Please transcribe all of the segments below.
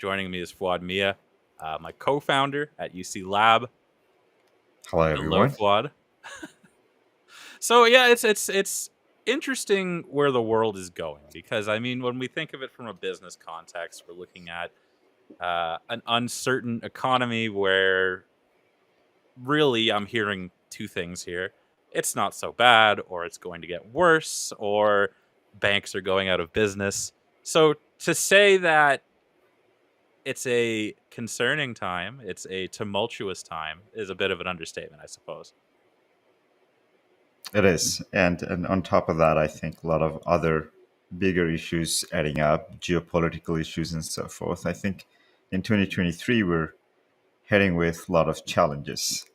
Joining me is Fuad Mia, my co-founder at UC Lab. Hello, Hello, everyone. Fuad. So yeah, it's interesting where the world is going because I mean, when we think of it from a business context, we're looking at an uncertain economy where really I'm hearing two things here. It's not so bad, or it's going to get worse, or banks are going out of business. So to say that it's a concerning time, it's a tumultuous time, is a bit of an understatement, I suppose. It is. And on top of that, I think a lot of other bigger issues adding up, geopolitical issues and so forth. I think in 2023, we're heading with a lot of challenges.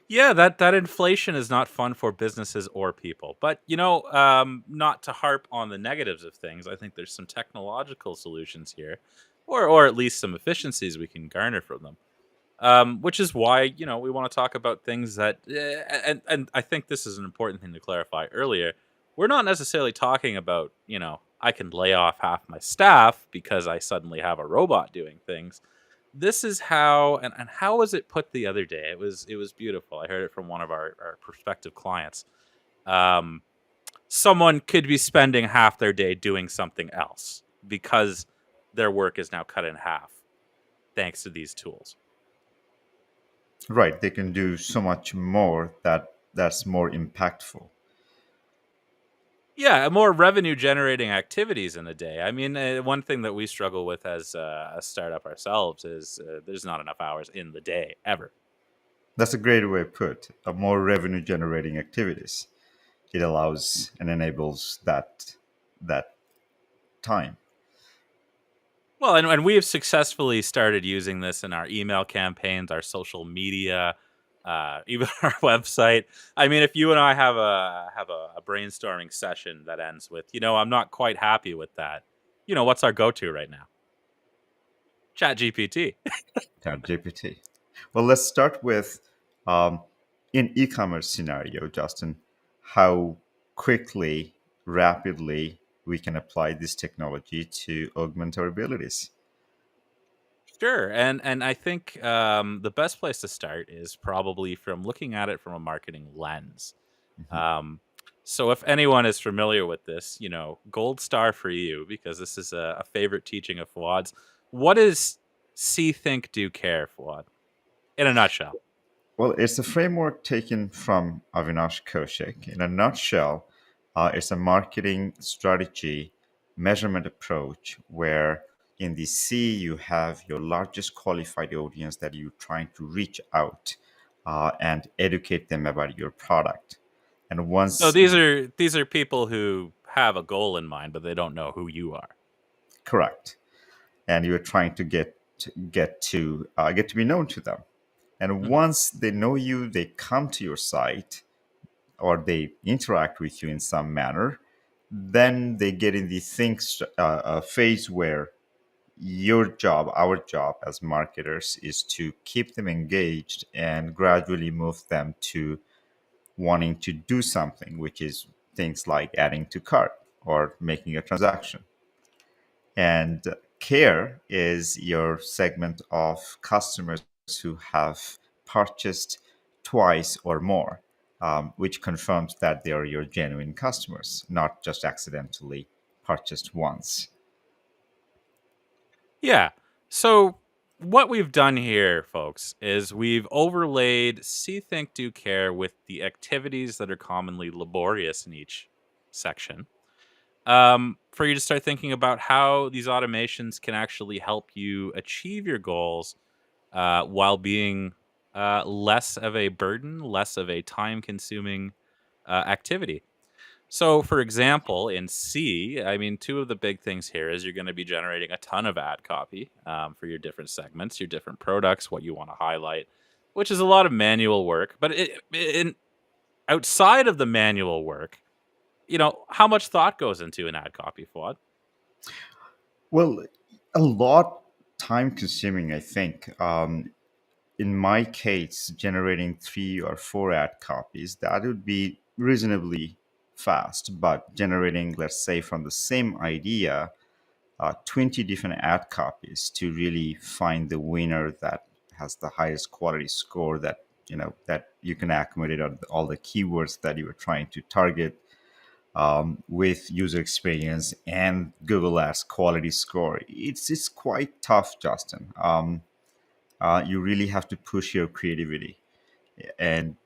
Yeah, that inflation is not fun for businesses or people. But not to harp on the negatives of things, I think there's some technological solutions here, or at least some efficiencies we can garner from them. Which is why we want to talk about things that, and I think this is an important thing to clarify earlier. We're not necessarily talking about I can lay off half my staff because I suddenly have a robot doing things. This is how, and how was it put the other day? It was beautiful. I heard it from one of our prospective clients. Um, Someone could be spending half their day doing something else because their work is now cut in half thanks to these tools. Right. They can do so much more that's more impactful. Yeah, more revenue generating activities in a day. I mean, one thing that we struggle with as a startup ourselves is there's not enough hours in the day ever. That's a great way to put more revenue generating activities. It allows and enables that time. Well, and we have successfully started using this in our email campaigns, our social media, even our website. I mean, if you and I have a brainstorming session that ends with, I'm not quite happy with that. What's our go-to right now? ChatGPT. ChatGPT. Well, let's start with um, in e-commerce scenario, Justin, how quickly, rapidly we can apply this technology to augment our abilities. Sure, and I think the best place to start is probably from looking at it from a marketing lens. Mhm. Um, so if anyone is familiar with this, gold star for you because this is a favorite teaching of Fuad's. What is see, think, do, care, Fuad? In a nutshell. Well, it's a framework taken from Avinash Koshik. In a nutshell, it's a marketing strategy measurement approach where in the C, you have your largest qualified audience that you're trying to reach out and educate them about your product. And So once these are people who have a goal in mind, but they don't know who you are. correct, and you're trying to get to be known to them. And Mhm. once they know you, they come to your site or they interact with you in some manner, then they get in the phase where our job as marketers is to keep them engaged and gradually move them to wanting to do something, which is things like adding to cart or making a transaction. And care is your segment of customers who have purchased twice or more, which confirms that they are your genuine customers, not just accidentally purchased once. Yeah. So what we've done here, folks, is we've overlaid see, think, do, care with the activities that are commonly laborious in each section. For you to start thinking about how these automations can actually help you achieve your goals while being less of a burden, less of a time consuming activity. So, for example, in C, I mean, two of the big things here is you're going to be generating a ton of ad copy for your different segments, your different products, what you want to highlight, which is a lot of manual work. But outside of the manual work, how much thought goes into an ad copy, Fuad? Well, a lot time consuming, I think. In my case, generating 3 or 4 ad copies, that would be reasonably fast. But generating, let's say, from the same idea, 20 different ad copies to really find the winner that has the highest quality score, that that you can accommodate all the keywords that you were trying to target, with user experience and Google Ads quality score. It's quite tough, Justin. You really have to push your creativity, and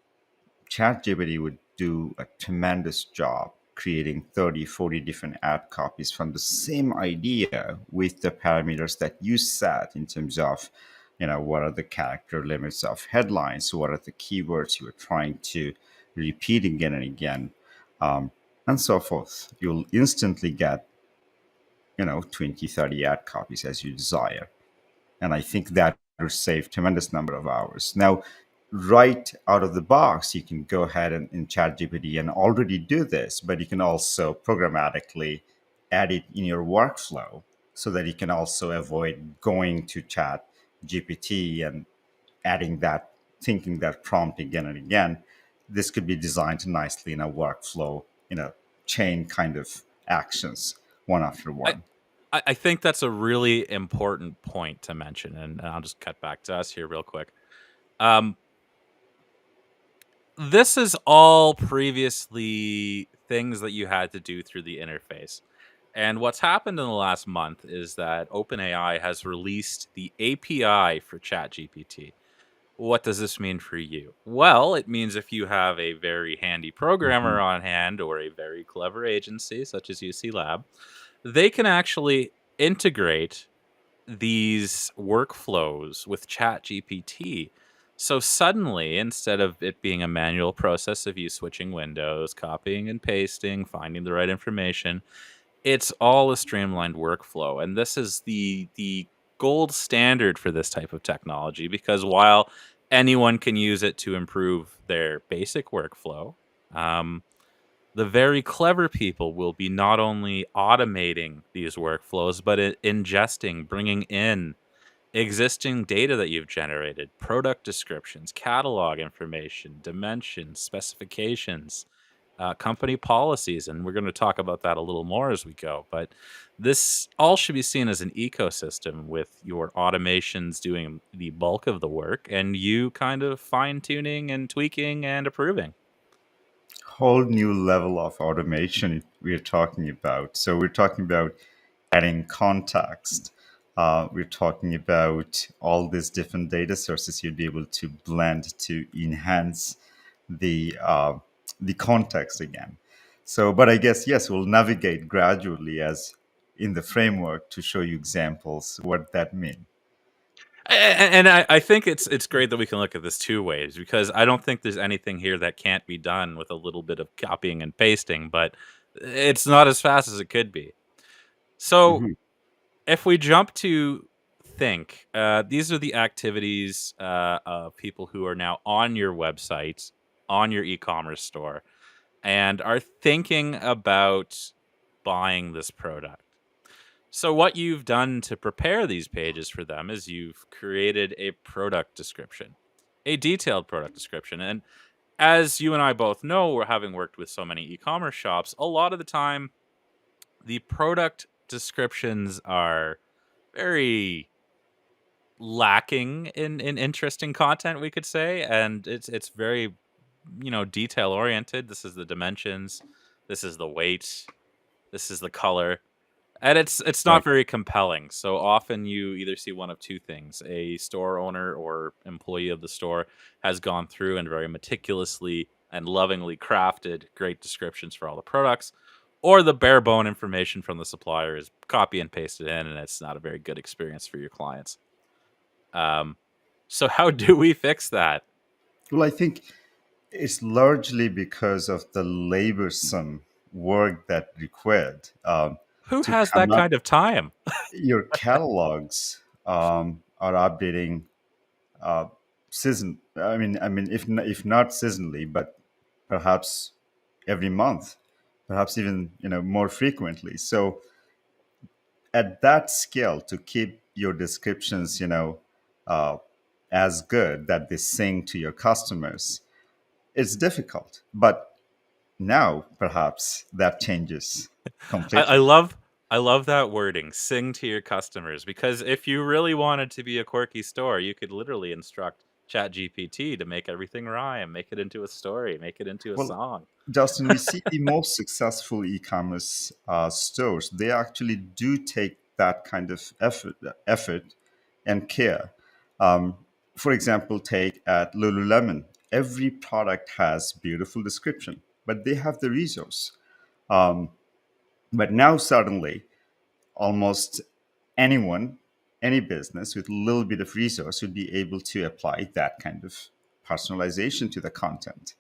ChatGPT would do a tremendous job creating 30, 40 different ad copies from the same idea with the parameters that you set in terms of, what are the character limits of headlines, what are the keywords you are trying to repeat again and again, and so forth. You'll instantly get, 20, 30 ad copies as you desire. And I think that will save tremendous number of hours. Now, right out of the box, you can go ahead and chat GPT and already do this, but you can also programmatically add it in your workflow so that you can also avoid going to chat GPT and adding that, thinking that prompt again and again. This could be designed nicely in a workflow, chain kind of actions, one after I, one. I think that's a really important point to mention, and I'll just cut back to us here real quick. Um, this is all previously things that you had to do through the interface. And what's happened in the last month is that OpenAI has released the API for ChatGPT. What does this mean for you? Well, it means if you have a very handy programmer Mhm. on hand or a very clever agency such as UC Lab, they can actually integrate these workflows with ChatGPT. So suddenly, instead of it being a manual process of you switching windows, copying and pasting, finding the right information, it's all a streamlined workflow. And this is the gold standard for this type of technology because while anyone can use it to improve their basic workflow, um, the very clever people will be not only automating these workflows, but ingesting, bringing in existing data that you've generated, product descriptions, catalog information, dimensions, specifications, company policies. And we're going to talk about that a little more as we go. But this all should be seen as an ecosystem with your automations doing the bulk of the work and you kind of fine tuning and tweaking and approving. Whole new level of automation we're talking about. So we're talking about adding context. We're talking about all these different data sources you'd be able to blend to enhance the context again. So, but I guess yes, we'll navigate gradually as in the framework to show you examples what that means. And I think it's great that we can look at this two ways because I don't think there's anything here that can't be done with a little bit of copying and pasting, but it's not as fast as it could be. So Mhm. if we jump to think, these are the activities of people who are now on your website, on your e-commerce store, and are thinking about buying this product. So what you've done to prepare these pages for them is you've created a product description, a detailed product description. And as you and I both know, we're having worked with so many e-commerce shops, a lot of the time the product descriptions are very lacking in interesting content, we could say, and it's very detail oriented. This is the dimensions, this is the weight, this is the color. And it's not Right. very compelling. So often you either see one of two things. A store owner or employee of the store has gone through and very meticulously and lovingly crafted great descriptions for all the products, or the bare bone information from the supplier is copy and pasted in, and it's not a very good experience for your clients. Um, so how do we fix that? Well, I think it's largely because of the laborsome work that required Who to has come that up. kind of time? Your catalogs are updating uh, season. I mean, if not seasonally, but perhaps every month, perhaps even more frequently. So at that scale, to keep your descriptions, uh, as good that they sing to your customers, it's difficult. But now perhaps that changes I completely. love I love that wording, sing to your customers, because if you really wanted to be a quirky store, you could literally instruct ChatGPT to make everything rhyme, make it into a story, make it into a Well, song. Justin, we see the most successful e-commerce stores. They actually do take that kind of effort and care. Um, for example, take at Lululemon. Every product has beautiful description, but they have the resource. Um, but now suddenly, almost anyone, any business with a little bit of resource would be able to apply that kind of personalization to the content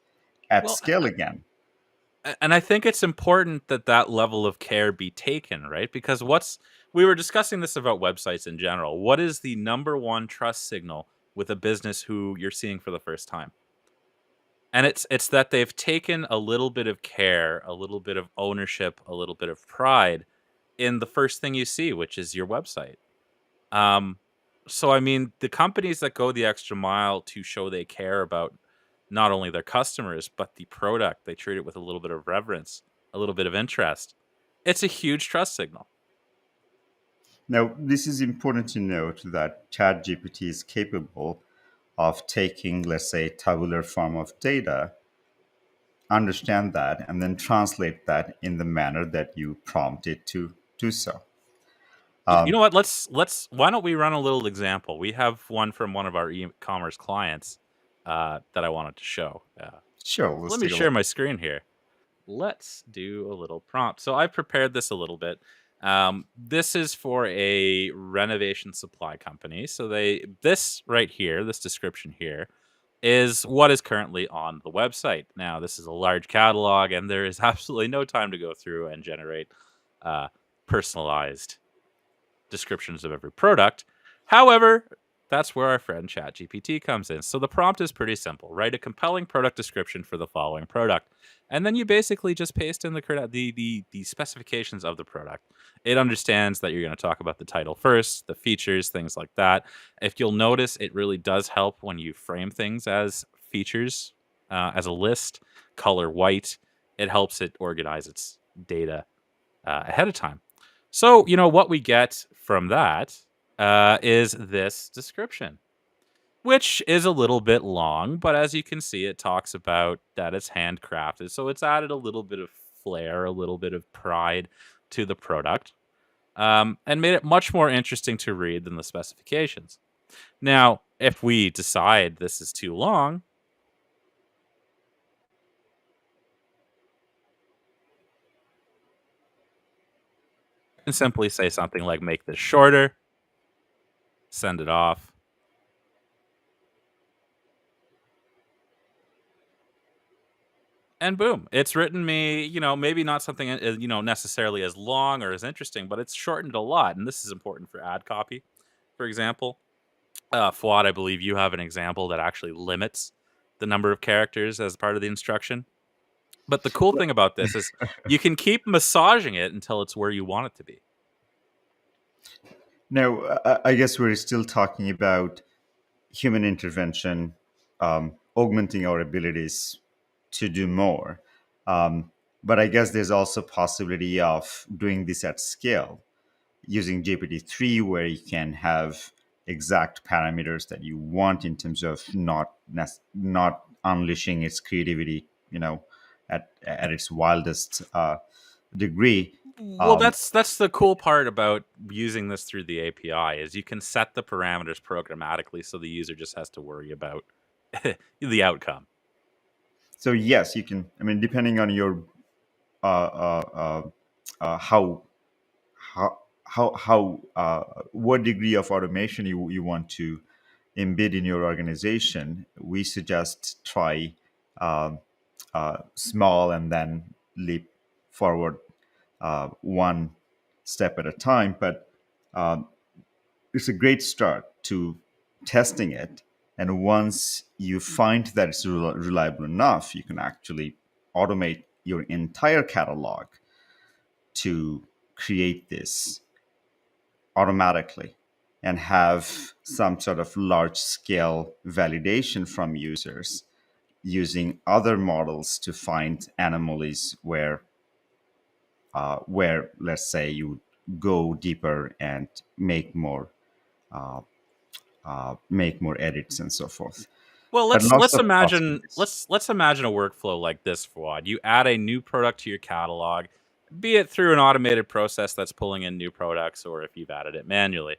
at Well, scale again. and I think it's important that that level of care be taken, right? Because we were discussing this about websites in general. What is the number one trust signal with a business who you're seeing for the first time? And it's that they've taken a little bit of care, a little bit of ownership, a little bit of pride in the first thing you see, which is your website. Um, so I mean, the companies that go the extra mile to show they care about not only their customers but the product, they treat it with a little bit of reverence, a little bit of interest. It's a huge trust signal. Now, this is important to note that ChatGPT is capable of taking, let's say, tabular form of data, understand that, and then translate that in the manner that you prompt it to do so. You know what? Let's why don't we run a little example? We have one from one of our e-commerce clients that I wanted to show. Sure, So let's let me take a share look. my screen here. Let's do a little prompt. So I've prepared this a little bit. This is for a renovation supply company. So this right here, this description here, is what is currently on the website. Now, this is a large catalog, and there is absolutely no time to go through and generate uh, personalized descriptions of every product. However, that's where our friend ChatGPT comes in. So the prompt is pretty simple. Write a compelling product description for the following product. And then you basically just paste in the specifications of the product. It understands that you're going to talk about the title first, the features, things like that. If you'll notice, it really does help when you frame things as features, as a list, color white. It helps it organize its data ahead of time. So, what we get from that is this description, which is a little bit long, but as you can see, it talks about that it's handcrafted. So it's added a little bit of flair, a little bit of pride to the product, and made it much more interesting to read than the specifications. Now, if we decide this is too long, we can simply say something like make this shorter, send it off, and boom, it's written me, maybe not something, necessarily as long or as interesting, but it's shortened a lot. And this is important for ad copy, for example. Fuad, I believe you have an example that actually limits the number of characters as part of the instruction. But the cool thing about this is you can keep massaging it until it's where you want it to be. Now, I guess we're still talking about human intervention, augmenting our abilities to do more. Um, but I guess there's also possibility of doing this at scale using GPT-3, where you can have exact parameters that you want in terms of not unleashing its creativity, at its wildest degree. Well, Um, that's the cool part about using this through the API is you can set the parameters programmatically so the user just has to worry about the outcome. so yes, you can. I mean, depending on your uh, uh, uh, how what degree of automation you want to embed in your organization, we suggest try um, small and then leap forward one step at a time. But um, it's a great start to testing it. And once you find that it's reliable enough, you can actually automate your entire catalog to create this automatically and have some sort of large scale validation from users using other models to find anomalies where let's say you go deeper and make more edits and so forth. Well, But let's lots let's of imagine possibilities. let's imagine a workflow like this, Fuad. You add a new product to your catalog, be it through an automated process that's pulling in new products, or if you've added it manually.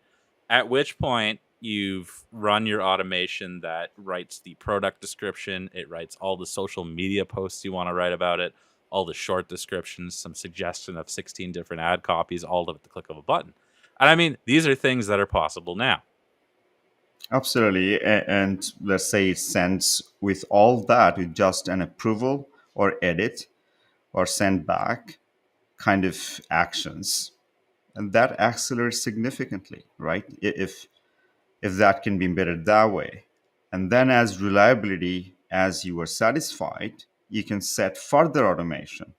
At which point you've run your automation that writes the product description, it writes all the social media posts you want to write about it, all the short descriptions, some suggestion of 16 different ad copies, all at the click of a button. And I mean, these are things that are possible now. Absolutely. And let's say it sends with all that with just an approval or edit or send back kind of actions. And that accelerates significantly, right? If that can be embedded that way. And then as reliability, as you are satisfied, you can set further automation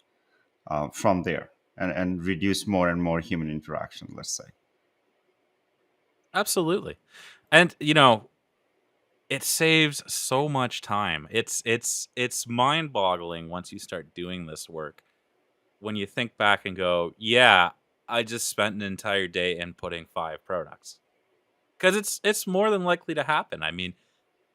from there and reduce more and more human interaction, let's say. Absolutely. And it saves so much time. It's mind-boggling once you start doing this work. When you think back and go, "Yeah, I just spent an entire day inputting 5 products." Because it's more than likely to happen. I mean,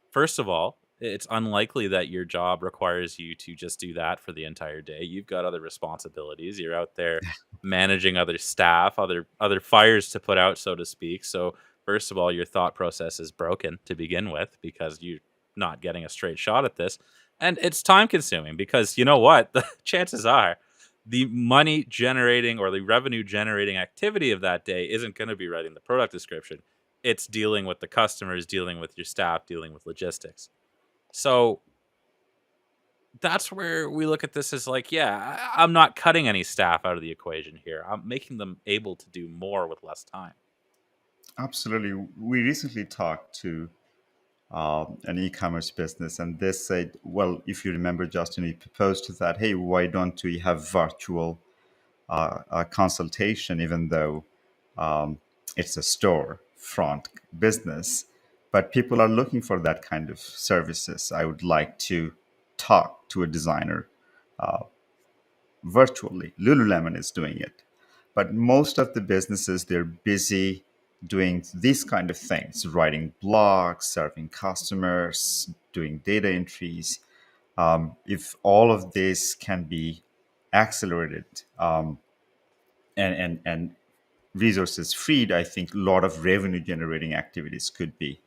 first of all, it's unlikely that your job requires you to just do that for the entire day. You've got other responsibilities. You're out there managing other staff, other fires to put out, so to speak. So, first of all, your thought process is broken to begin with because you're not getting a straight shot at this. And it's time consuming because you know what? The chances are the money generating or the revenue generating activity of that day isn't going to be writing the product description. It's dealing with the customers, dealing with your staff, dealing with logistics. So that's where we look at this as like, yeah, I'm not cutting any staff out of the equation here. I'm making them able to do more with less time. Absolutely. We recently talked to an e-commerce business, and they said, well, if you remember, Justin, we proposed that, hey, why don't we have virtual consultation, even though it's a store front business, but people are looking for that kind of services. I would like to talk to a designer virtually. Lululemon is doing it, but most of the businesses, they're busy doing these kind of things, writing blogs, serving customers, doing data entries. If all of this can be accelerated and resources freed, I think a lot of revenue generating activities could be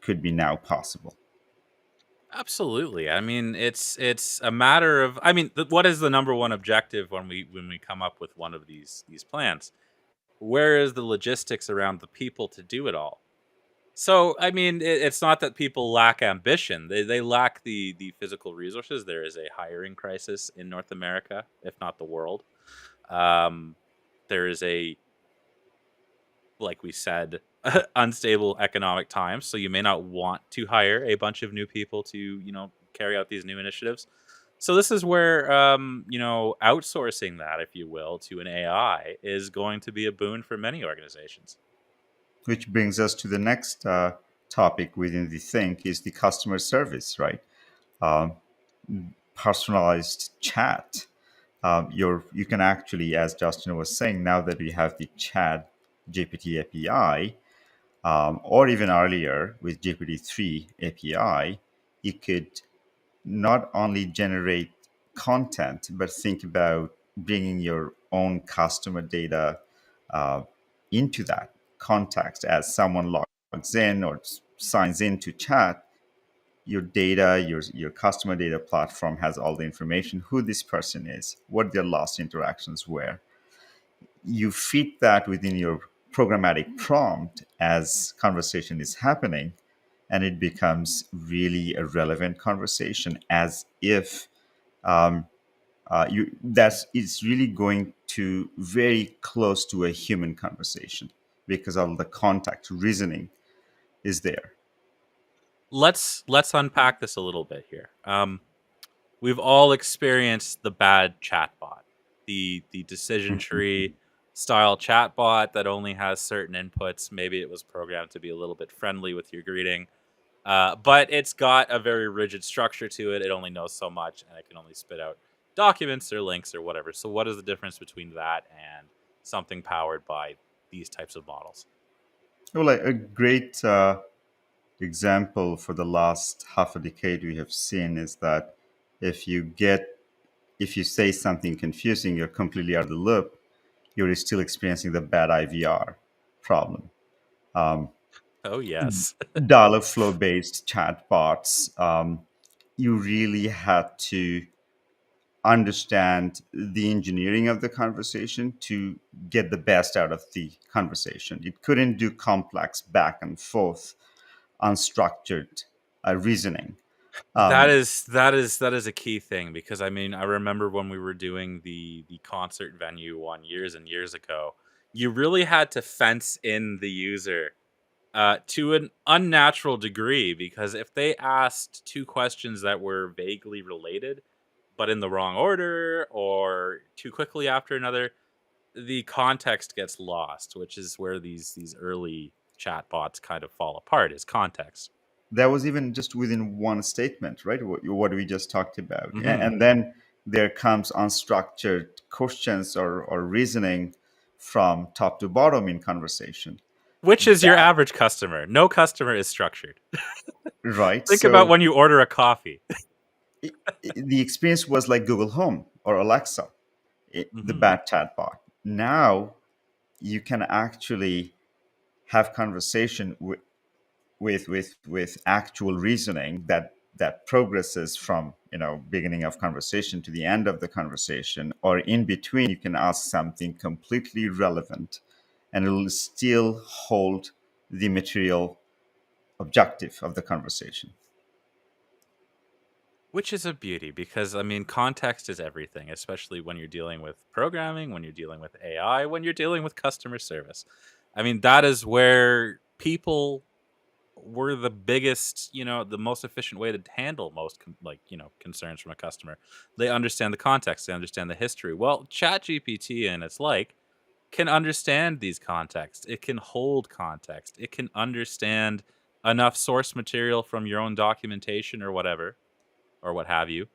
now possible. Absolutely. I mean, it's a matter of I mean, what is the number one objective when we come up with one of these plans? Where is the logistics around the people to do it all? So, I mean, it's not that people lack ambition. They lack the physical resources. There is a hiring crisis in North America, if not the world. Um, there is a, like we said, unstable economic times. So you may not want to hire a bunch of new people to, carry out these new initiatives. So this is where, outsourcing that, if you will, to an AI is going to be a boon for many organizations. Which brings us to the next topic within the think is the customer service, right? Um, Personalized chat. You can actually, as Justin was saying, now that we have the Chat GPT API, or even earlier with GPT-3 API, you could not only generate content, but think about bringing your own customer data uh, into that context. As someone logs in or signs in to chat, your data, your customer data platform has all the information, who this person is, what their last interactions were. You feed that within your programmatic prompt as conversation is happening, and it becomes really a relevant conversation, as if you that's it's really going to very close to a human conversation because all the contact reasoning is there. Let's unpack this a little bit here. We've all experienced the bad chatbot, the decision tree style chatbot that only has certain inputs. Maybe it was programmed to be a little bit friendly with your greeting, but it's got a very rigid structure to it. It only knows so much, and it can only spit out documents or links or whatever. So what is the difference between that and something powered by these types of models? Well, like a great example for the last half a decade we have seen is that if you get if you say something confusing, you're completely out of the loop, you're still experiencing the bad IVR problem. Oh yes. Dialog flow based chatbots, you really had to understand the engineering of the conversation to get the best out of the conversation. It couldn't do complex back and forth, unstructured reasoning. That is a key thing, because I mean, I remember when we were doing the concert venue one years and years ago, you really had to fence in the user to an unnatural degree, because if they asked two questions that were vaguely related but in the wrong order or too quickly after another, the context gets lost, which is where these early chatbots kind of fall apart, is context. That was even just within one statement, right? What we just talked about. Hmm. And then there comes unstructured questions or reasoning from top to bottom in conversation. Which is your That, average customer. No customer is structured. right? Think about So when you order a coffee. the experience was like Google Home or Alexa, the Hmm. bad chatbot. Now you can actually have conversation with actual reasoning that progresses from beginning of conversation to the end of the conversation, or in between you can ask something completely relevant and it will still hold the material objective of the conversation. Which is a beauty, because I mean, context is everything, especially when you're dealing with programming, when you're dealing with AI, when you're dealing with customer service. I mean, that is where people were the biggest, the most efficient way to handle most concerns from a customer. They understand the context, they understand the history. Well, ChatGPT and its like can understand these contexts. It can hold context. It can understand enough source material from your own documentation or whatever, or what have you,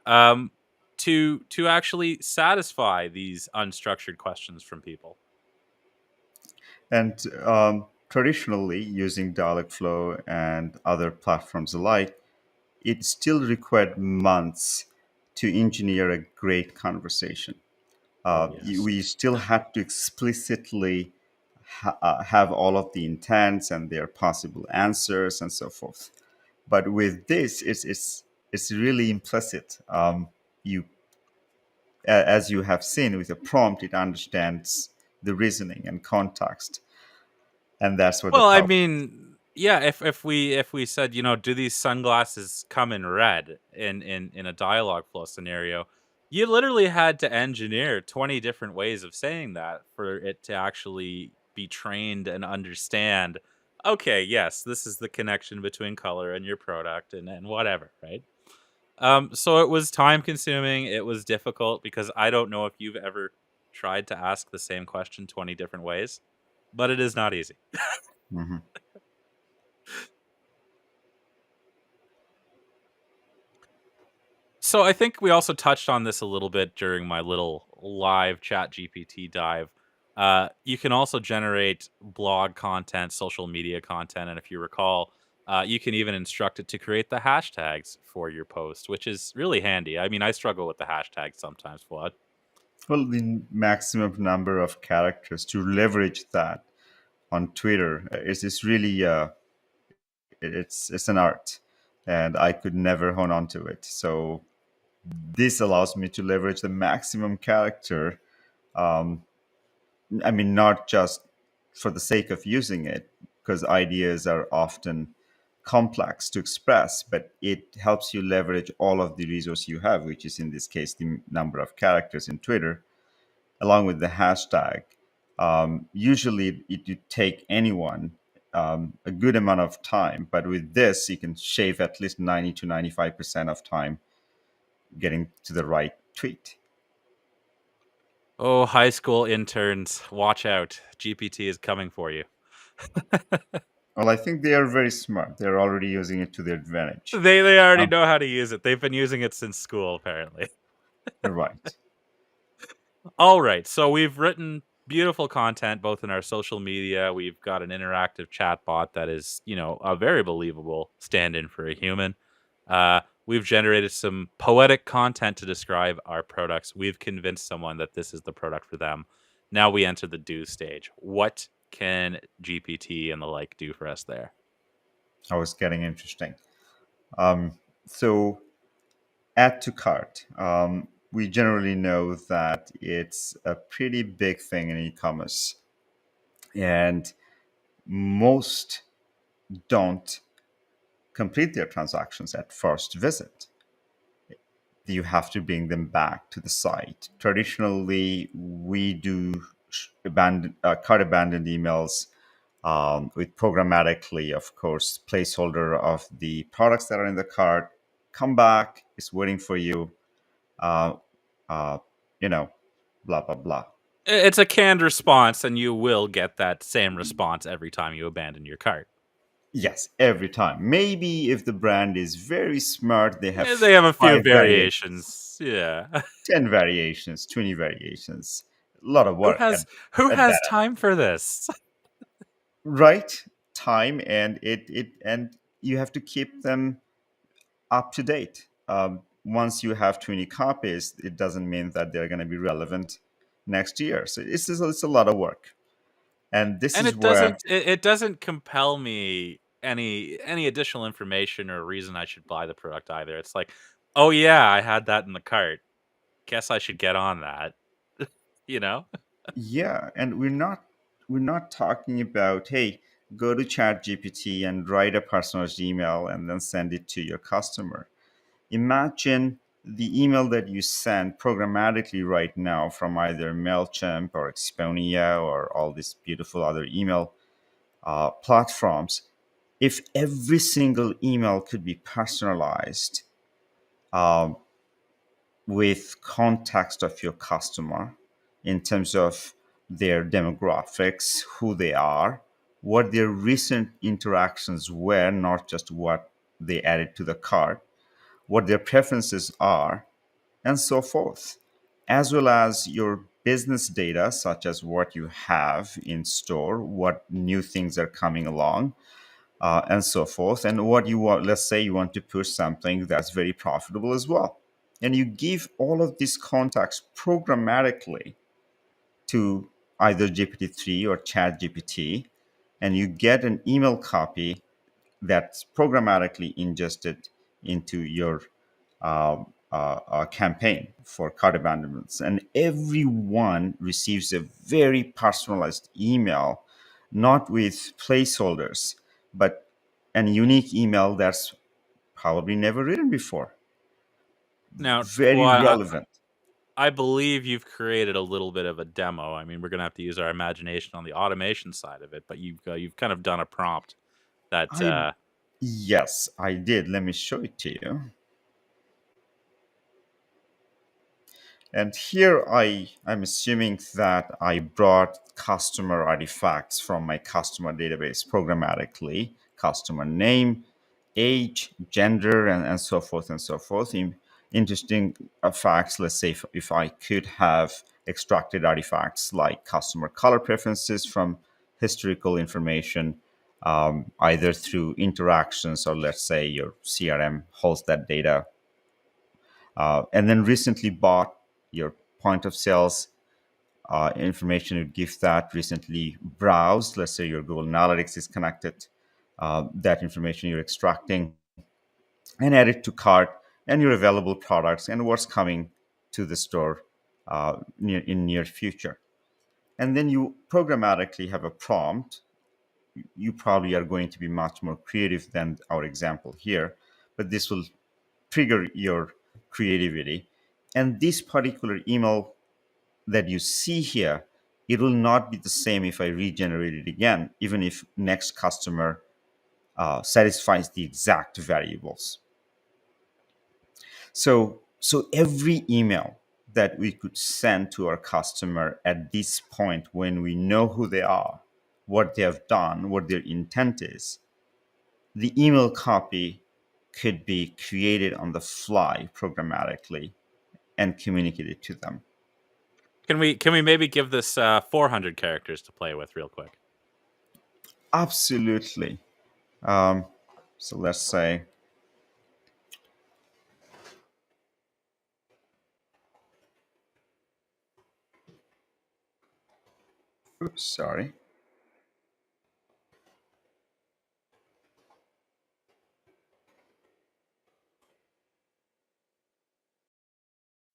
um, to actually satisfy these unstructured questions from people. And traditionally, using Dialogflow and other platforms alike, it still required months to engineer a great conversation. Oh yes. We still had to explicitly have all of the intents and their possible answers and so forth. But with this, it's really implicit. You, as you have seen with a prompt, it understands the reasoning and context, and that's where the Well, I power. mean, yeah, if we said, do these sunglasses come in red in a dialogue flow scenario, you literally had to engineer 20 different ways of saying that for it to actually be trained and understand, okay, yes, this is the connection between color and your product and whatever, right? So it was time consuming, it was difficult, because I don't know if you've ever tried to ask the same question 20 different ways, but it is not easy. Mhm. So I think we also touched on this a little bit during my little live chat GPT dive. You can also generate blog content, social media content, and if you recall, you can even instruct it to create the hashtags for your post, which is really handy. I mean, I struggle with the hashtags sometimes, Fuad. Well, the maximum number of characters to leverage that on Twitter is really it's an art, and I could never hone on to it. So this allows me to leverage the maximum character. I mean, not just for the sake of using it, because ideas are often complex to express, but it helps you leverage all of the resource you have, which is in this case the number of characters in Twitter, along with the hashtag. Usually, it would take anyone a good amount of time, but with this, you can shave at least 90 to 95% of time getting to the right tweet. Oh, high school interns, watch out. GPT is coming for you. Well, I think they are very smart. They're already using it to their advantage. They already Um, know how to use it. They've been using it since school, apparently. Right. All right. So we've written beautiful content both in our social media. We've got an interactive chat bot that is, a very believable stand-in for a human. We've generated some poetic content to describe our products. We've convinced someone that this is the product for them. Now we enter the do stage. What can GPT and the like do for us there? I was getting interesting. So add to cart. We generally know that it's a pretty big thing in e-commerce, and most don't complete their transactions at first visit. You have to bring them back to the site. Traditionally, we do cart abandoned emails with programmatically, of course, placeholder of the products that are in the cart. Come back, it's waiting for you. Uh, uh, you know, blah blah blah. It's a canned response, and you will get that same response every time you abandon your cart. Yes, every time. Maybe if the brand is very smart, they have They have a few five variations, variations. Yeah. 10 variations, 20 variations. A lot of Who work has who at has that end. time for this? Right time, and it and you have to keep them up to date. Once you have 20 copies, it doesn't mean that they're going to be relevant next year. So it's a lot of work, and this And is it where doesn't compel me any additional information or reason I should buy the product either. It's like, "Oh yeah, I had that in the cart. Guess I should get on that." You know? yeah, and we're not talking about, hey, go to ChatGPT and write a personalized email and then send it to your customer. Imagine the email that you send programmatically right now from either MailChimp or Exponia or all these beautiful other email platforms. If every single email could be personalized um, with context of your customer in terms of their demographics, who they are, what their recent interactions were, not just what they added to the cart, what their preferences are, and so forth, as well as your business data, such as what you have in store, what new things are coming along, and so forth, and what you want. Let's say you want to push something that's very profitable as well. And you give all of this context programmatically to either GPT-3 or ChatGPT, and you get an email copy that's programmatically ingested into your campaign for cart abandonments. And everyone receives a very personalized email, not with placeholders, but an unique email that's probably never written before. Now, Very well, relevant. I believe you've created a little bit of a demo. I mean, we're gonna have to use our imagination on the automation side of it, but you've kind of done a prompt that, I Yes, I did. Let me show it to you. And here I'm assuming that I brought customer artifacts from my customer database programmatically, customer name, age, gender, and so forth and so forth. Interesting facts, let's say if I could have extracted artifacts like customer color preferences from historical information, either through interactions or let's say your CRM holds that data, and then recently bought your point of sales information would give that recently browsed. Let's say your Google Analytics is connected, that information you're extracting and add it to cart and your available products and what's coming to the store in near future. And then you programmatically have a prompt. You probably are going to be much more creative than our example here, but this will trigger your creativity. And this particular email that you see here, it will not be the same if I regenerate it again, even if next customer satisfies the exact variables. So every email that we could send to our customer at this point, when we know who they are, what they have done, what their intent is, the email copy could be created on the fly programmatically and communicate it to them. Can we maybe give this 400 characters to play with real quick? Absolutely. Um, so let's say, oops, sorry.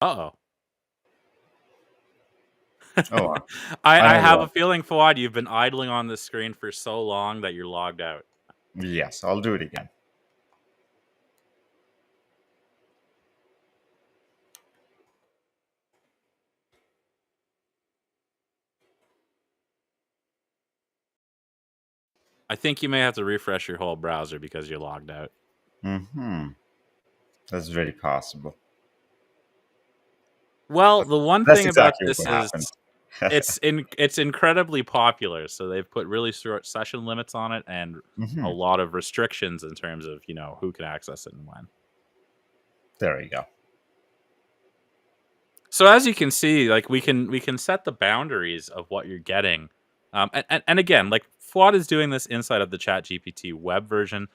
Uh-oh. Oh, I I have know. a feeling, Fawad, you've been idling on this screen for so long that you're logged out. Yes, I'll do it again. I think you may have to refresh your whole browser because you're logged out. Hmm. That's very possible. Well, the one That's thing about exactly this what happened. is it's incredibly popular, so they've put really short session limits on it and a Hmm. lot of restrictions in terms of, who can access it and when. There you go. So as you can see, like we can set the boundaries of what you're getting, and again, like Fuad is doing this inside of the ChatGPT web version.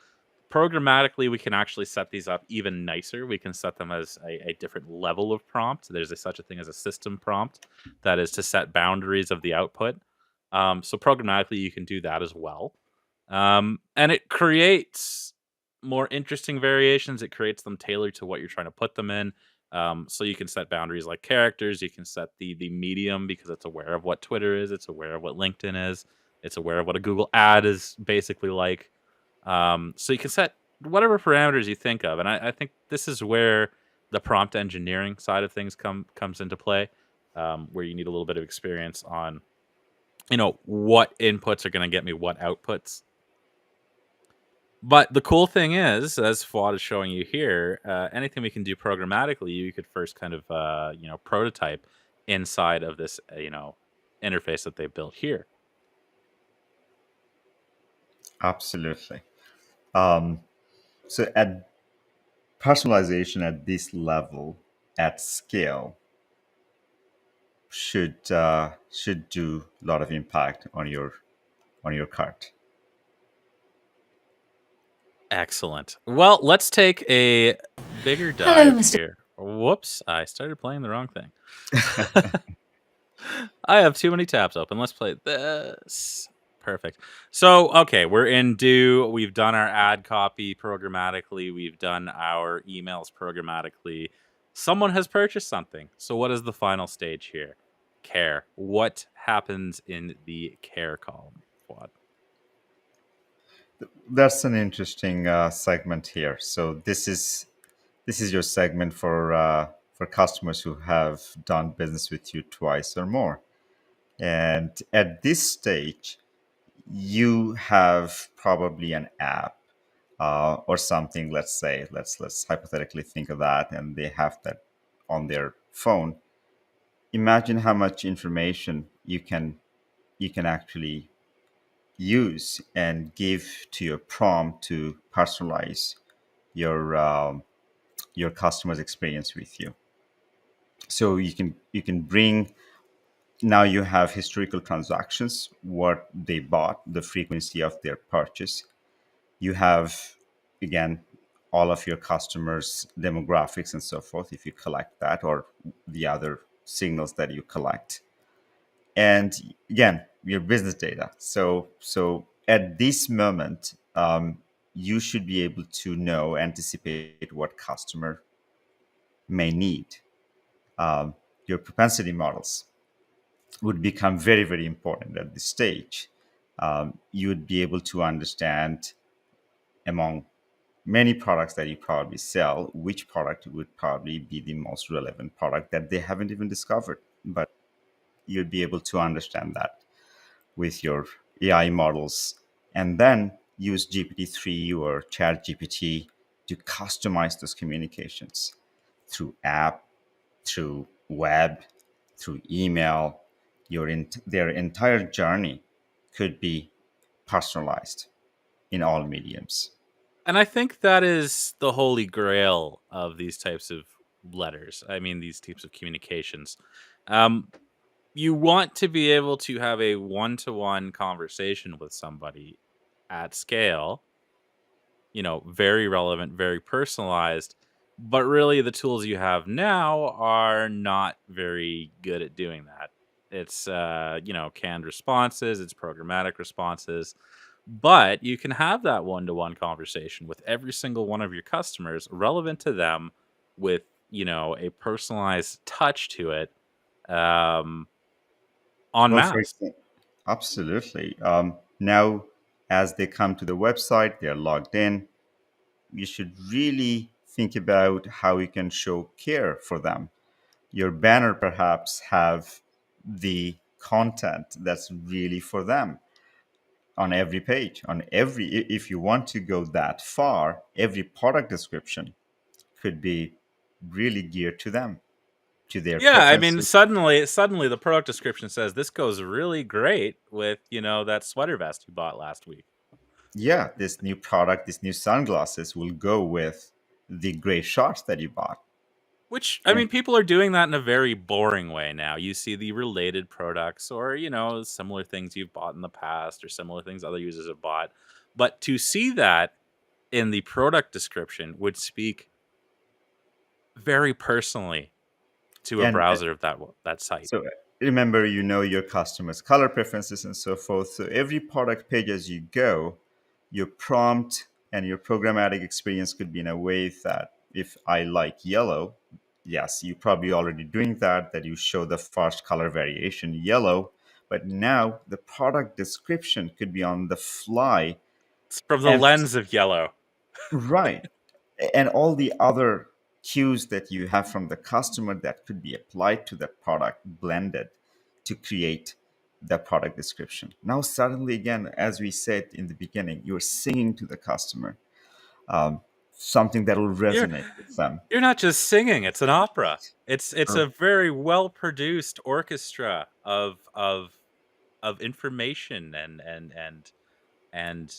Programmatically, we can actually set these up even nicer. We can set them as a different level of prompt. There's such a thing as a system prompt, that is to set boundaries of the output. So programmatically, you can do that as well, and it creates more interesting variations. It creates them tailored to what you're trying to put them in. So you can set boundaries like characters. You can set the medium because it's aware of what Twitter is. It's aware of what LinkedIn is. It's aware of what a Google ad is basically like. So you can set whatever parameters you think of, and I think this is where the prompt engineering side of things comes into play, where you need a little bit of experience on what inputs are going to get me what outputs. But the cool thing is, as Fuad is showing you here, anything we can do programmatically, you could first kind of prototype inside of this interface that they built here. Absolutely. Um, so at personalization at this level, at scale, should do a lot of impact on your cart. Excellent. Well, let's take a bigger Hello, dive Mr. here. Whoops, I started playing the wrong thing. I have too many tabs open. Let's play this. Perfect. So, okay, we're in do. We've done our ad copy programmatically. We've done our emails programmatically. Someone has purchased something. So, what is the final stage here? Care. What happens in the care column? What? That's an interesting segment here. So this is your segment for customers who have done business with you twice or more. And at this stage, you have probably an app or something. Let's say let's hypothetically think of that, and they have that on their phone. Imagine how much information you can actually use and give to your prompt to personalize your customer's experience with you. So you can bring, now you have historical transactions, what they bought, the frequency of their purchase. You have, again, all of your customers demographics and so forth, if you collect that, or the other signals that you collect, and again, your business data. So at this moment, you should be able to know, anticipate what customer may need. Your propensity models would become very, very important at this stage. You would be able to understand, among many products that you probably sell, which product would probably be the most relevant product that they haven't even discovered. But you'd be able to understand that with your AI models, and then use GPT-3 or ChatGPT to customize those communications through app, through web, through email. Their entire journey could be personalized in all mediums. And I think that is the holy grail of these types of letters. I mean, these types of communications. Um, you want to be able to have a one-to-one conversation with somebody at scale, very relevant, very personalized. But really, the tools you have now are not very good at doing that. It's, canned responses, it's programmatic responses, but you can have that one to one conversation with every single one of your customers relevant to them with, a personalized touch to it, um, en Well, for masse. example, absolutely. Now, as they come to the website, they're logged in. You should really think about how you can show care for them. Your banner perhaps have the content that's really for them on every page, on every, if you want to go that far, every product description could be really geared to them, to their Yeah, I mean, preferences. suddenly the product description says this goes really great with, that sweater vest you bought last week. Yeah, this new product, these new sunglasses will go with the great shorts that you bought. Which, I And mean, people are doing that in a very boring way now. You see the related products or, similar things you've bought in the past or similar things other users have bought. But to see that in the product description would speak very personally to a and browser of that site. so remember, you know your customers' color preferences and so forth. So every product page as you go, your prompt and your programmatic experience could be in a way that if I like yellow, yes, you're probably already doing that, that you show the first color variation yellow. But now the product description could be on the fly. It's from the And lens of yellow. right. And all the other cues that you have from the customer that could be applied to the product blended to create the product description. Now, suddenly, again, as we said in the beginning, you're singing to the customer, something that will You're resonate with them. you're not just singing, it's an opera. It's a very well produced orchestra of information and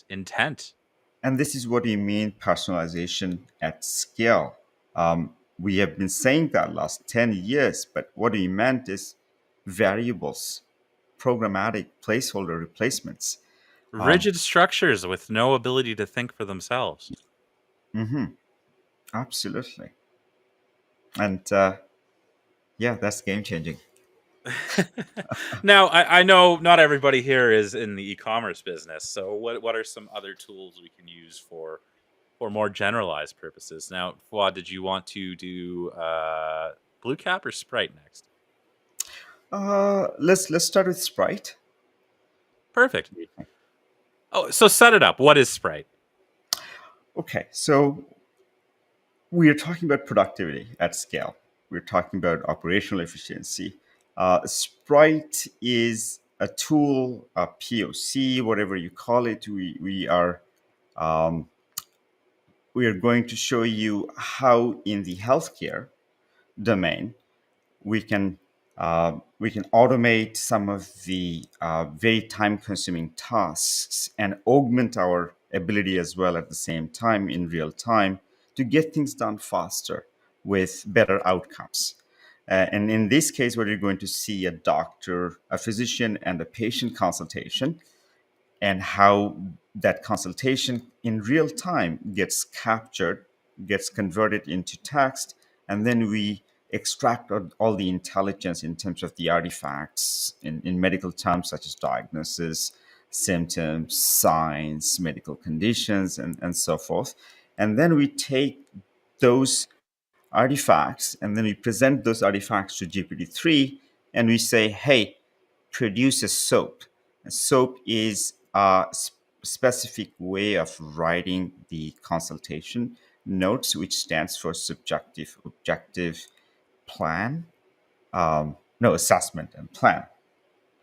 intent. And this is what you mean personalization at scale. We have been saying that last 10 years, but what we meant is variables, programmatic placeholder replacements. Rigid structures with no ability to think for themselves. Absolutely. And yeah, that's game changing. Now, I know not everybody here is in the e-commerce business, so what are some other tools we can use for more generalized purposes? Now, Fuad, did you want to do Blue Cap or Sprite next? Let's start with Sprite. Perfect. Oh, so set it up. What is Sprite? Okay, so we are talking about productivity at scale. We're talking about operational efficiency. Sprite is a tool, a POC, whatever you call it. We are going to show you how in the healthcare domain we can automate some of the very time consuming tasks and augment our ability as well at the same time in real time to get things done faster with better outcomes. And in this case, where you're going to see a doctor, a physician, and a patient consultation, and how that consultation in real time gets captured, gets converted into text, and then we extract all the intelligence in terms of the artifacts in medical terms such as diagnosis, symptoms, signs, medical conditions, and so forth. And then we take those artifacts and then we present those artifacts to GPT-3 and we say, hey, produce a SOAP. A SOAP is a specific way of writing the consultation notes, which stands for subjective, objective, plan. No, assessment and plan.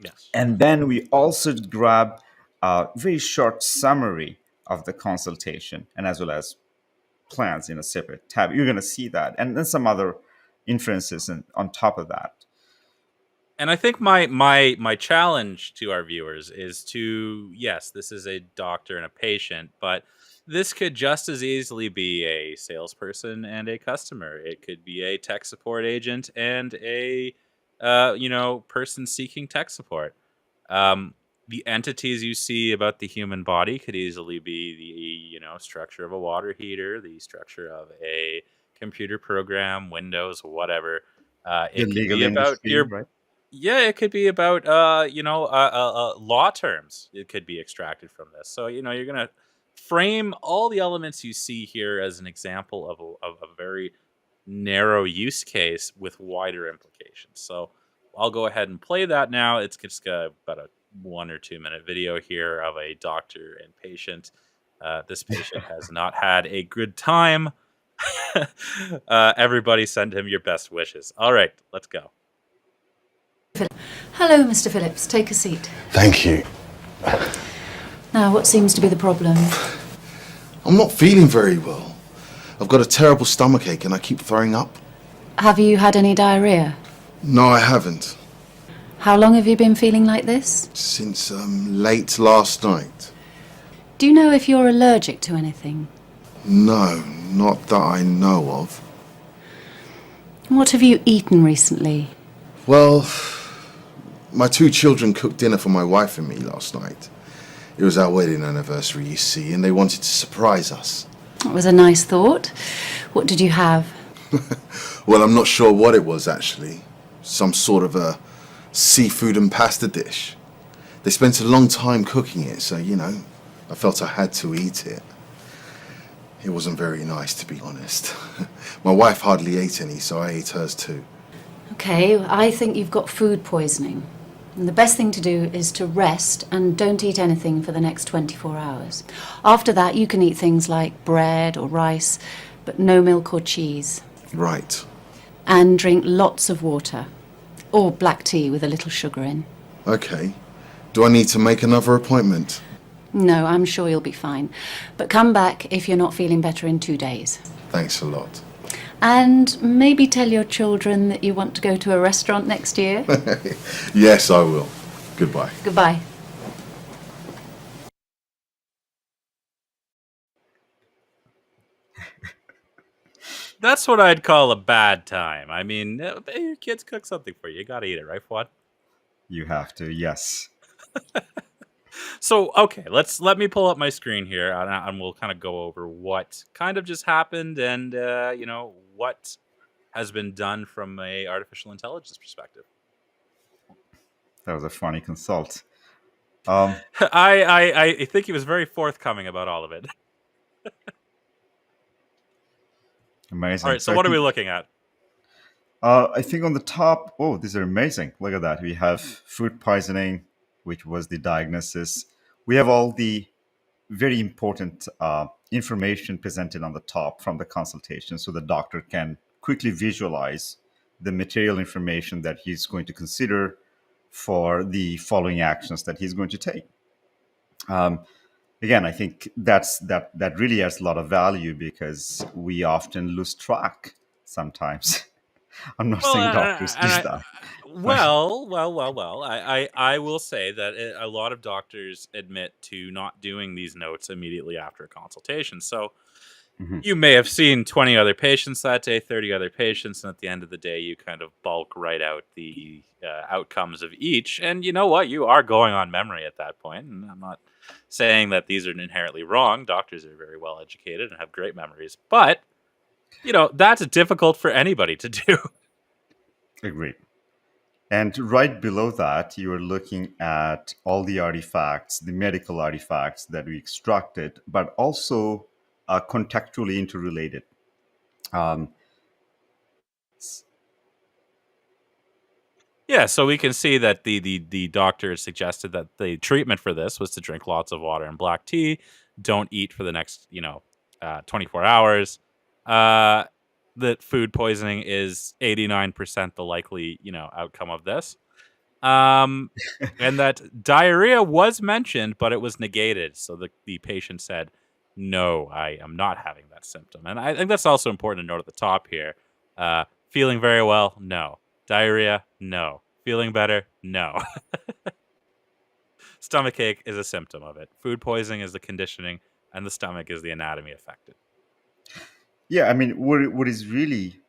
Yes. And then we also grab a very short summary of the consultation and as well as plans in a separate tab. You're going to see that. And then some other inferences on top of that. And I think my challenge to our viewers is to, yes, this is a doctor and a patient, but this could just as easily be a salesperson and a customer. It could be a tech support agent and a person seeking tech support. Um, the entities you see about the human body could easily be the structure of a water heater, the structure of a computer program, Windows, whatever. The It could legal be about industry, your right? yeah, it could be about law terms. It could be extracted from this. So you're gonna frame all the elements you see here as an example of a very narrow use case with wider implications. So I'll go ahead and play that now. It's just about a 1 or 2 minute video here of a doctor and patient. This patient has not had a good time. Everybody send him your best wishes. All right, let's go. Hello, Mr. Phillips. Take a seat. Thank you. Now, what seems to be the problem? I'm not feeling very well. I've got a terrible stomachache and I keep throwing up. Have you had any diarrhea? No, I haven't. How long have you been feeling like this? Since late last night. Do you know if you're allergic to anything? No, not that I know of. What have you eaten recently? Well, my 2 children cooked dinner for my wife and me last night. It was our wedding anniversary, you see, and they wanted to surprise us. That was a nice thought. What did you have? Well, I'm not sure what it was, actually. Some sort of a seafood and pasta dish. They spent a long time cooking it, so, I felt I had to eat it. It wasn't very nice, to be honest. My wife hardly ate any, so I ate hers too. Okay, I think you've got food poisoning. And the best thing to do is to rest and don't eat anything for the next 24 hours. After that, you can eat things like bread or rice, but no milk or cheese. Right. And drink lots of water. Or black tea with a little sugar in. Okay. Do I need to make another appointment? No, I'm sure you'll be fine. But come back if you're not feeling better in 2 days. Thanks a lot. And maybe tell your children that you want to go to a restaurant next year. Yes, I will. Goodbye. Goodbye. That's what I'd call a bad time. I mean, your kids cook something for you. You gotta eat it, right, Fuad? You have to, yes. So, okay, let me pull up my screen here, and we'll kind of go over what kind of just happened, and what has been done from a artificial intelligence perspective. That was a funny consult. I think he was very forthcoming about all of it. Amazing. All right, so I what are we think, looking at? I think on the top, oh, these are amazing. Look at that. We have food poisoning, which was the diagnosis. We have all the very important information presented on the top from the consultation, so the doctor can quickly visualize the material information that he's going to consider for the following actions that he's going to take. Again, I think that really adds a lot of value because we often lose track sometimes. I'm not Well, saying doctors do that. well. I will say that a lot of doctors admit to not doing these notes immediately after a consultation. So Mhm. you may have seen 20 other patients that day, 30 other patients, and at the end of the day, you kind of bulk write out the outcomes of each. And you know what? You are going on memory at that point. And I'm not saying that these are inherently wrong. Doctors are very well educated and have great memories. But, that's difficult for anybody to do. Agreed. And right below that, you are looking at all the artifacts, the medical artifacts that we extracted, but also contextually interrelated. Um, Yeah, so we can see that the doctor suggested that the treatment for this was to drink lots of water and black tea. Don't eat for the next 24 hours. Uh, that food poisoning is 89% the likely outcome of this. Um, and that diarrhea was mentioned, but it was negated. So the patient said, "No, I am not having that symptom." And I think that's also important to note at the top here. Feeling very well, no. Diarrhea, no. Feeling better? No. Stomachache is a symptom of it. Food poisoning is the conditioning, and the stomach is the anatomy affected. Yeah, I mean, what is really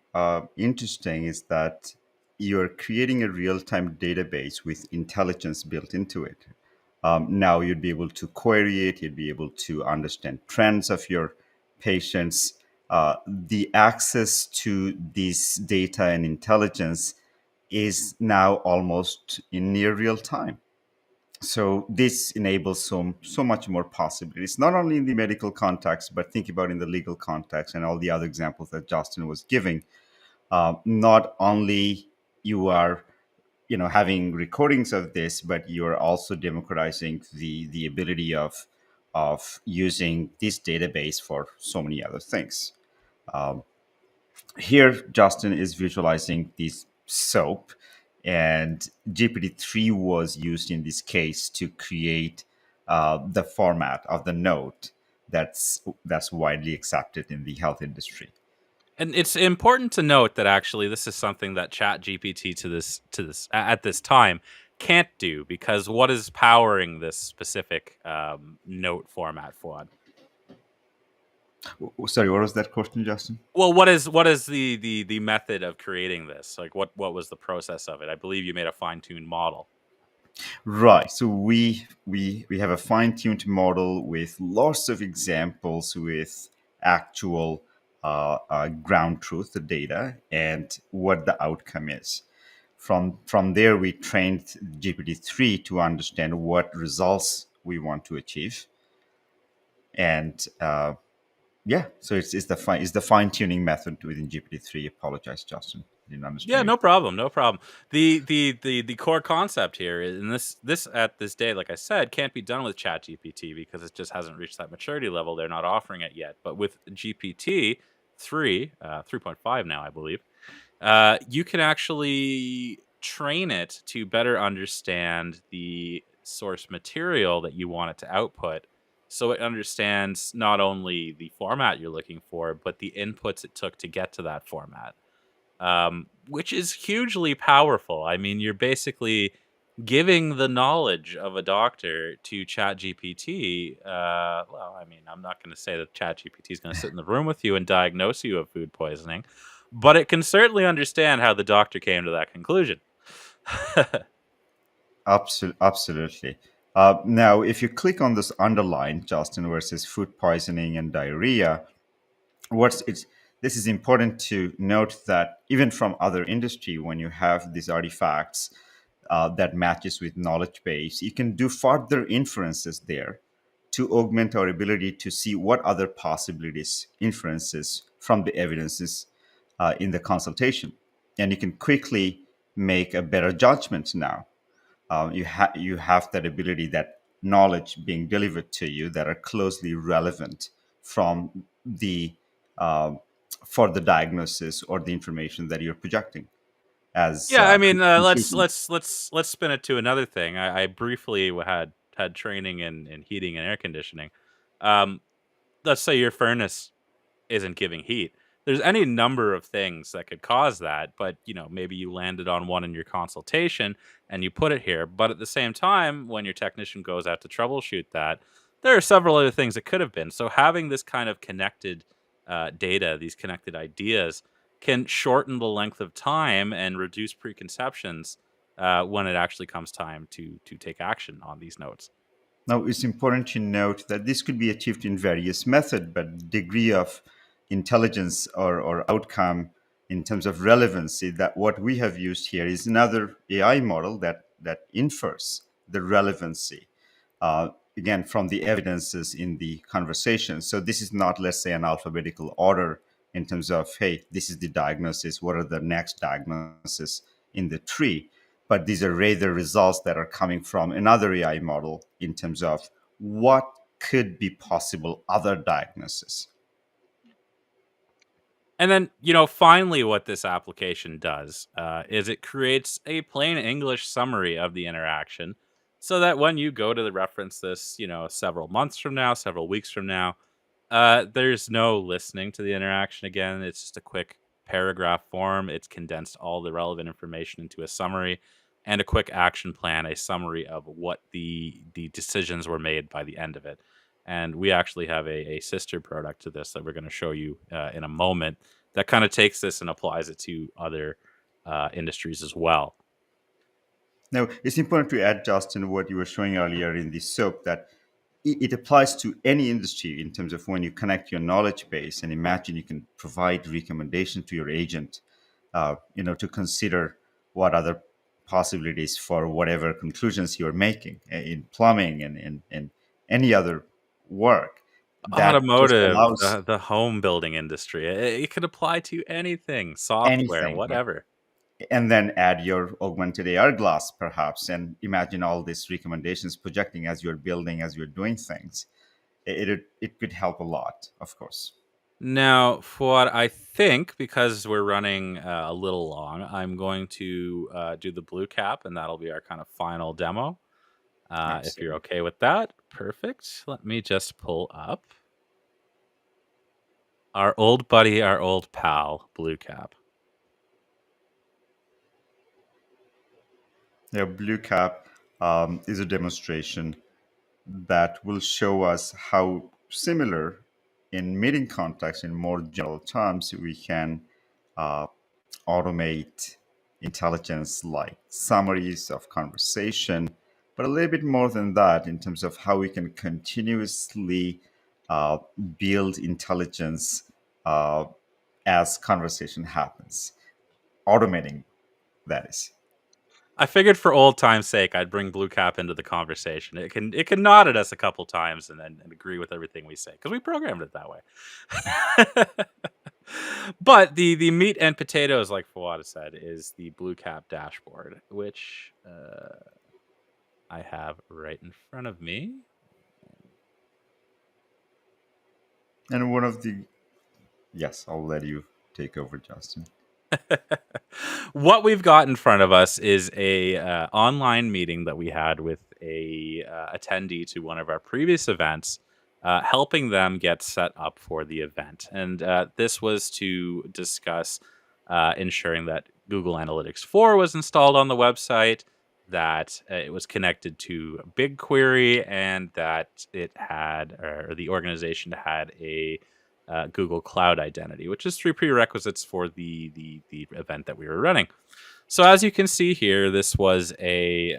interesting is that you're creating a real-time database with intelligence built into it. Now you'd be able to query it, you'd be able to understand trends of your patients. The access to this data and intelligence is now almost in near real time. So this enables so much more possibilities, not only in the medical context, but think about in the legal context and all the other examples that Justin was giving. Not only you are having recordings of this, but you are also democratizing the ability of using this database for so many other things. Here Justin is visualizing this soap, and GPT-3 was used in this case to create the format of the note that's widely accepted in the health industry. And it's important to note that actually this is something that ChatGPT at this time can't do, because what is powering this specific note format, Fuad? Sorry, what was that question, Justin? Well, what is the method of creating this? Like, what was the process of it? I believe you made a fine-tuned model. Right. So we have a fine-tuned model with lots of examples with actual ground truth, the data, and what the outcome is. From there, we trained GPT-3 to understand what results we want to achieve, and yeah, so it's the fine-tuning method within GPT-3. Apologize, Justin, didn't Yeah, understand you. no problem, no problem. The core concept here is, and this at this day, like I said, can't be done with ChatGPT because it just hasn't reached that maturity level. They're not offering it yet. But with GPT 3.5 now, I believe, you can actually train it to better understand the source material that you want it to output. So it understands not only the format you're looking for, but the inputs it took to get to that format, which is hugely powerful. I mean, you're basically giving the knowledge of a doctor to ChatGPT. Well, I mean, I'm not going to say that ChatGPT is going to sit in the room with you and diagnose you of food poisoning, but it can certainly understand how the doctor came to that conclusion. Absolutely. Now, if you click on this underline, Justin, versus food poisoning and diarrhea, what's it's this is important to note that even from other industry, when you have these artifacts that matches with knowledge base, you can do further inferences there to augment our ability to see what other possibilities inferences from the evidences in the consultation, and you can quickly make a better judgment now. You have that ability, that knowledge being delivered to you that are closely relevant from the uh, for the diagnosis or the information that you're projecting as Yeah, I mean, let's conclusion. let's let's let's spin it to another thing. I briefly had training in heating and air conditioning. Um, let's say your furnace isn't giving heat. There's any number of things that could cause that, but maybe you landed on one in your consultation and you put it here. But at the same time, when your technician goes out to troubleshoot that, there are several other things it could have been. So having this kind of connected data, these connected ideas, can shorten the length of time and reduce preconceptions when it actually comes time to take action on these notes. Now, it's important to note that this could be achieved in various methods, but degree of intelligence or outcome in terms of relevancy, that what we have used here is another AI model that infers the relevancy, again, from the evidences in the conversation. So this is not, let's say, an alphabetical order in terms of, hey, this is the diagnosis, what are the next diagnoses in the tree? But these are rather results that are coming from another AI model in terms of what could be possible other diagnosis. And then, finally, what this application does is it creates a plain English summary of the interaction so that when you go to reference this, several months from now, several weeks from now, there's no listening to the interaction again. It's just a quick paragraph form. It's condensed all the relevant information into a summary. and a quick action plan, a summary of what the decisions were made by the end of it. And we actually have a sister product to this that we're going to show you in a moment that kind of takes this and applies it to other industries as well. Now, it's important to add, Justin, what you were showing earlier in the soap, that it applies to any industry in terms of when you connect your knowledge base and imagine you can provide recommendation to your agent, to consider what other possibilities for whatever conclusions you're making in plumbing and in any other work. That just Automotive, allows the home building industry, it could apply to anything, software, anything. Yeah. whatever. And then add your augmented AR glass, perhaps, and imagine all these recommendations projecting as you're building, as you're doing things. It could help a lot, of course. Now, for what I think, because we're running a little long, I'm going to do the blue cap, and that'll be our kind of final demo. If you're Absolutely. okay with that, perfect. Let me just pull up our old buddy, our old pal, blue cap. Yeah, blue cap is a demonstration that will show us how similar in meeting context, in more general terms, we can uh, automate intelligence like summaries of conversation, but a little bit more than that in terms of how we can continuously uh, build intelligence as conversation happens, automating that is. I figured for old time's sake, I'd bring blue cap into the conversation. It can nod at us a couple times and agree with everything we say because we programmed it that way. But the meat and potatoes, like Fawad said, is the blue cap dashboard, which I have right in front of me. And one of the, yes, I'll let you take over, Justin. What we've got in front of us is a online meeting that we had with a attendee to one of our previous events, helping them get set up for the event. And this was to discuss ensuring that Google Analytics 4 was installed on the website, that it was connected to BigQuery, and that it had, or the organization had a Google Cloud identity, which is 3 prerequisites for the event that we were running. So as you can see here, this was a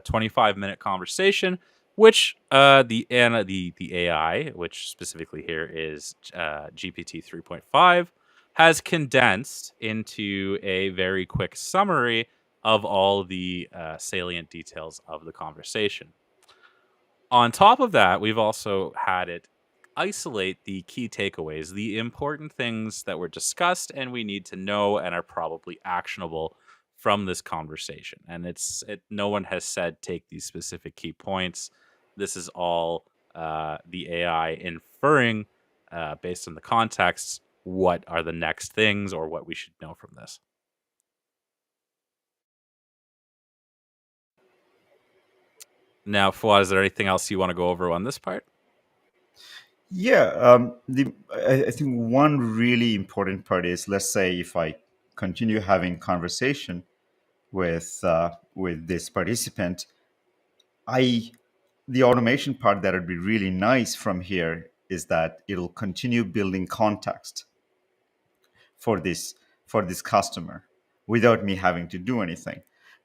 25-minute conversation, which the AI, which specifically here is GPT 3.5, has condensed into a very quick summary of all the salient details of the conversation. On top of that, we've also had it isolate the key takeaways, the important things that were discussed and we need to know and are probably actionable from this conversation. And no one has said take these specific key points. This is all the AI inferring based on the context what are the next things or what we should know from this. Now, Fawad, is there anything else you want to go over on this part? Yeah, I think one really important part is, let's say if I continue having conversation with this participant, I the automation part that would be really nice from here is that it'll continue building context for this customer without me having to do anything.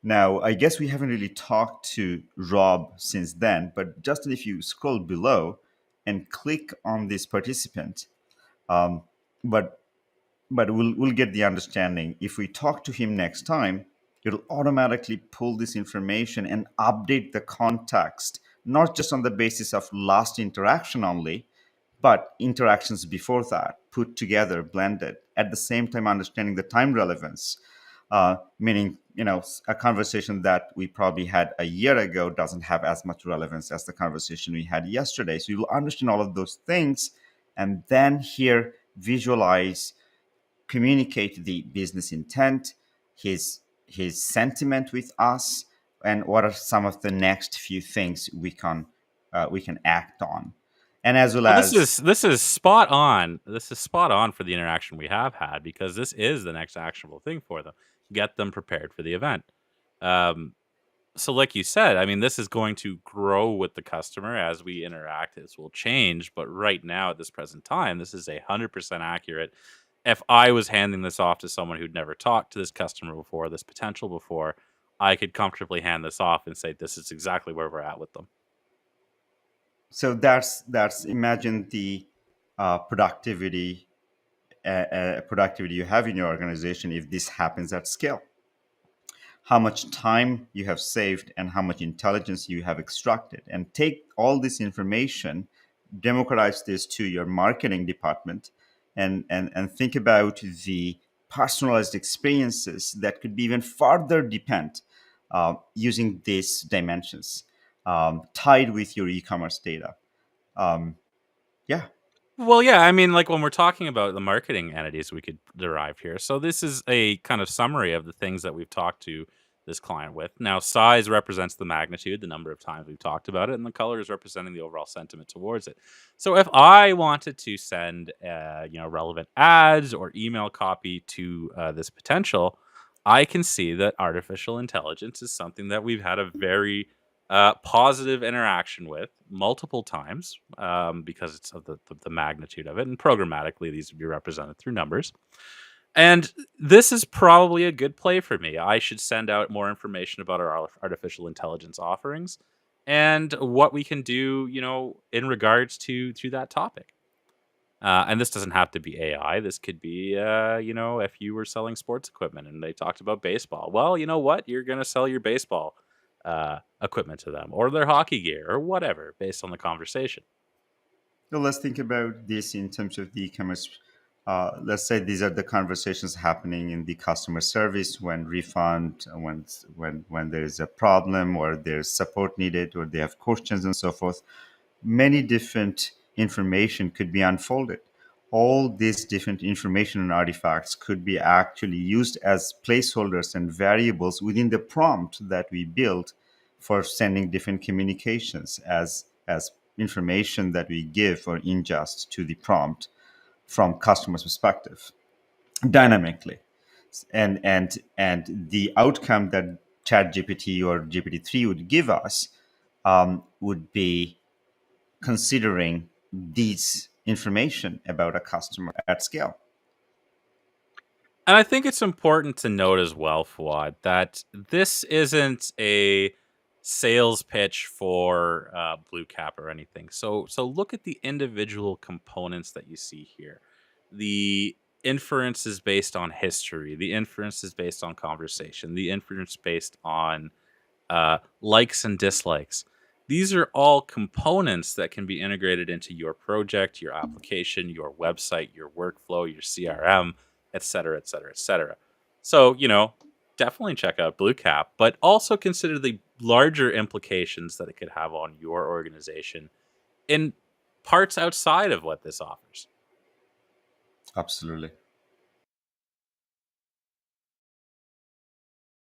Now, I guess we haven't really talked to Rob since then, but just if you scroll below and click on this participant, um, but we'll get the understanding. If we talk to him next time, it'll automatically pull this information and update the context, not just on the basis of last interaction only, but interactions before that, put together, blended, at the same time understanding the time relevance. Meaning, a conversation that we probably had a year ago doesn't have as much relevance as the conversation we had yesterday. So you'll understand all of those things, and then here visualize, communicate the business intent, his sentiment with us, and what are some of the next few things we can act on, and as well Well, as this is spot on. This is spot on for the interaction we have had because this is the next actionable thing for them. Get them prepared for the event. So like you said, I mean, this is going to grow with the customer as we interact. This will change, but right now at this present time, this is 100% accurate. If I was handing this off to someone who'd never talked to this customer before, this potential before, I could comfortably hand this off and say this is exactly where we're at with them. So that's imagine the productivity productivity you have in your organization if this happens at scale. How much time you have saved and how much intelligence you have extracted, and take all this information, democratize this to your marketing department, and think about the personalized experiences that could be even further depend using these dimensions tied with your e-commerce data. Yeah. Well, yeah, I mean, like when we're talking about the marketing entities we could derive here. So this is a kind of summary of the things that we've talked to this client with. Now, size represents the magnitude, the number of times we've talked about it, and the color is representing the overall sentiment towards it. So if I wanted to send, relevant ads or email copy to this potential, I can see that artificial intelligence is something that we've had a very positive interaction with multiple times because it's of the magnitude of it. And programmatically, these would be represented through numbers. And this is probably a good play for me. I should send out more information about our artificial intelligence offerings and what we can do, in regards to that topic. And this doesn't have to be AI. This could be, if you were selling sports equipment and they talked about baseball. Well, you know what? You're going to sell your baseball equipment to them or their hockey gear or whatever based on the conversation. So let's think about this in terms of the e-commerce. Let's say these are the conversations happening in the customer service when refund, when there is a problem or there's support needed or they have questions and so forth. Many different information could be unfolded. All these different information and artifacts could be actually used as placeholders and variables within the prompt that we build for sending different communications as information that we give or ingest to the prompt from customer's perspective dynamically. And the outcome that ChatGPT or GPT-3 would give us would be considering these information about a customer at scale. And I think it's important to note as well, Fuad, that this isn't a sales pitch for Blue Cap or anything. So look at the individual components that you see here. The inference is based on history. The inference is based on conversation. The inference based on likes and dislikes. These are all components that can be integrated into your project, your application, your website, your workflow, your CRM, et cetera, et cetera, et cetera. So, definitely check out Blue Cap, but also consider the larger implications that it could have on your organization in parts outside of what this offers. Absolutely.